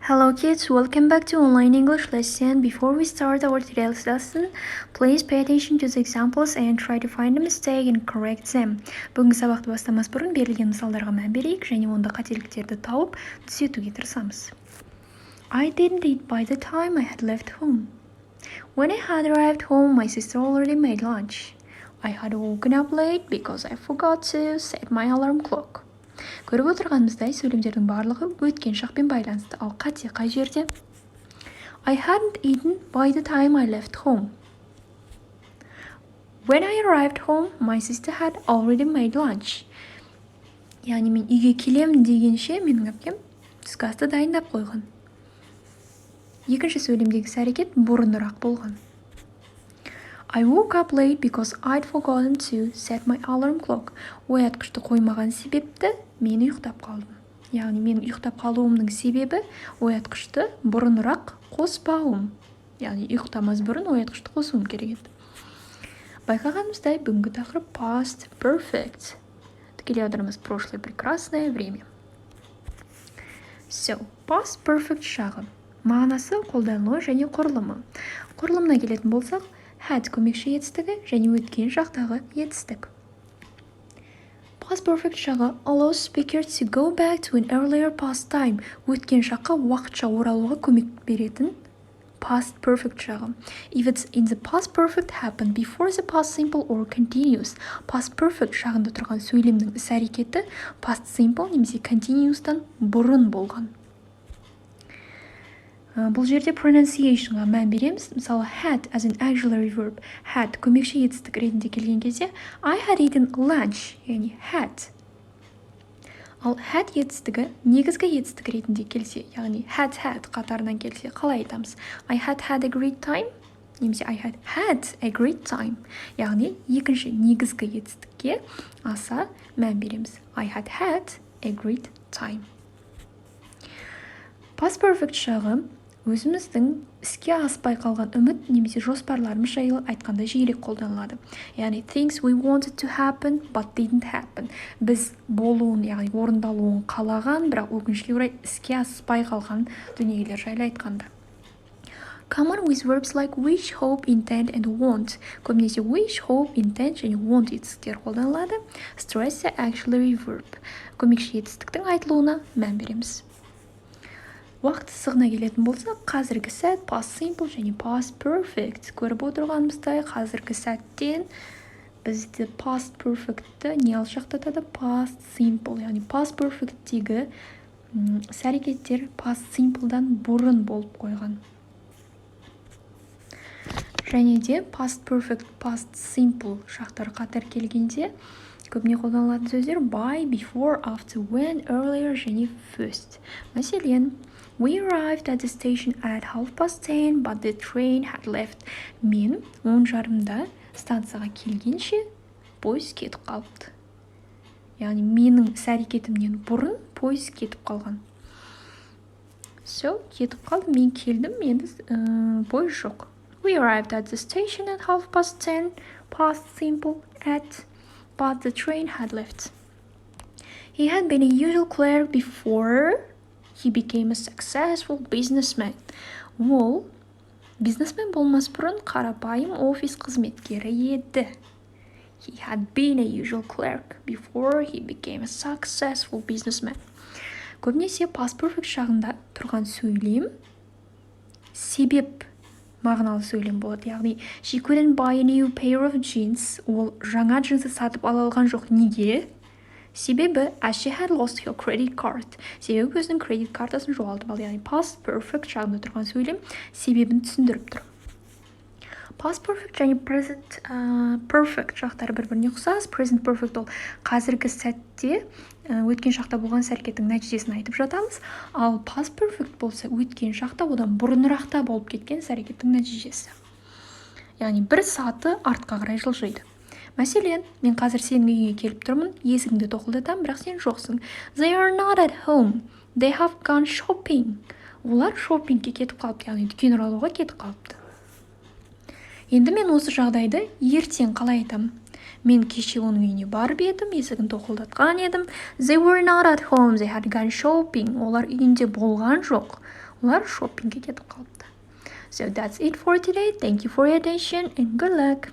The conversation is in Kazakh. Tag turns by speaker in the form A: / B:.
A: Hello kids, welcome back to online English lesson. Before we start our today's lesson, please pay attention to the examples and try to find a mistake and correct them. Бүгінгі сабақты бастамас бұрын берілген мысалдарға мән берейік және онда қателіктерді тауып түзетуге тырысамыз. I didn't eat by the time I had left home. When I had arrived home, my sister already made lunch. I had woken up late because I forgot to set my alarm clock. Көріп отырғанымыздай сөйлемдердің барлығы өткен шақпен байланысты, ал қате қай жерде? I hadn't eaten by the time I left home. When I arrived home, my sister had already made lunch. Яғни мен үйге келемін дегенше менің әпкем түскі асты дайындап қойған. Екінші сөйлемдегі іс-әрекет бұрынырақ болған. I woke up late because I'd forgotten to set my alarm clock. Оятқышты қоймаған себепті мен ұйықтап қалдым. Яғни мен ұйықтап қалуымның себебі оятқышты бұрынырақ қоспауым. Яғни ұйықтамас бұрын оятқышты қосуым керек еді. Байқағанымыздай бүгінгі тақырып past perfect. Тікелей аудармамыз прошлое прекрасное время. So, past perfect шағы. Мағынасы қолданылуы және құрылымы. Құрылымына келетін болсақ, had көмекші етістігі және өткен шақтағы етістік. Past perfect шағы allows speaker to go back to an earlier past time. Өткен шаққа уақытша оралуға көмек беретін past perfect шағы. If it's in the past perfect happened before the past simple or continuous. Past perfect шағында тұрған сөйлемнің іс-әрекеті past simple немесе continuous'тан бұрын болған. Бұл жерде pronunciationға мән береміз. Мысалы, had as an auxiliary verb. Had көмекші етістік ретінде келген кезде I had eaten lunch, яғни had. Ал had етістігі негізгі етістік ретінде келсе, яғни had қатарынан келсе, қалай айтамыз? I had a great time, немесе I had a great time. Яғни екінші негізгі етістікке аса мән береміз. I had a great time. Past perfect шағы өзіміздің іске аспай қалған үміт немесе жоспарларымыз жайлы айтқанда жиірек қолданылады. Яғни things we wanted to happen but didn't happen. Біз болуын, яғни орындалуын қалаған, бірақ өкінішке орай іске аспай қалған дүниелер жайлы айтқанда. Common with verbs like wish, hope, intend and want. Көбінесе wish, hope, intend және want етістіктер қолданылады. Stress auxiliary verb. Көмекші етістіктің айтылуына мән береміз. Уақыт сығына келетін болса, қазіргі сәт past simple және past perfect. Көріп отырғанымыздай, қазіргі сәттен бізді past perfectті не алшақтатады? Past simple, яғни past perfecttегі іс-әрекеттер past simple'дан бұрын болып қойған. Және де past perfect, past simple шақтары қатар келгенде көбіне қолданылатын сөздер by, before, after, when, earlier және first. Мәселен, we arrived at the station at 10:30, but the train had left. Мен 10:30-да станцияға келгенше пойыз кетіп қалыпты. Яғни менің іс-әрекетімнен бұрын пойыз кетіп қалған. So, кетіп қалды, мен келдім, енді пойыз жоқ. We arrived at the station at 10:30, past simple at, but the train had left. He had been a usual clerk before he became a successful businessman. Ол бизнесмен болмас бұрын қарапайым офис қызметкері еді. He had been a usual clerk before he became a successful businessman. Көбінесе past perfect шағында тұрған сөйлем себеп мағыналы сөйлем болады. Яғни, she couldn't buy a new pair of jeans. Ол жаңа джинсы сатып ала алған жоқ. Неге? Себебі, as she had lost her credit card. Себебі өзінің кредит картасын жоғалтып алды. Яғни, past perfect шағында тұрған сөйлем себебін түсіндіріп тұр. Past perfect және present perfect шақтары бір-біріне ұқсас. Present perfect ол қазіргі сәтте өткен шақта болған іс-әрекеттің нәтижесін айтып жатамыз. Ал past perfect болса өткен шақта одан бұрынырақта болып кеткен іс-әрекеттің нәтижесі. Яғни бір саты артқа қарай жылжиды. Мәселен, мен қазір сенің үйге келіп тұрмын, есігіңді тоқылдатам, бірақ сен жоқсың. They are not at home. They have gone shopping. Олар шоппингке кетіп қалыпты, яғни дүкен аралауға кетіп қалыпты. Енді мен осы жағдайды ертең қалай айтам? Мен кеше оның үйіне барып едім, есігін тоқылдатқан едім. They were not at home. They had gone shopping. Олар үйінде болған жоқ. олар шоппингке кетіп қалыпты. So that's it for today. Thank you for your attention and good luck.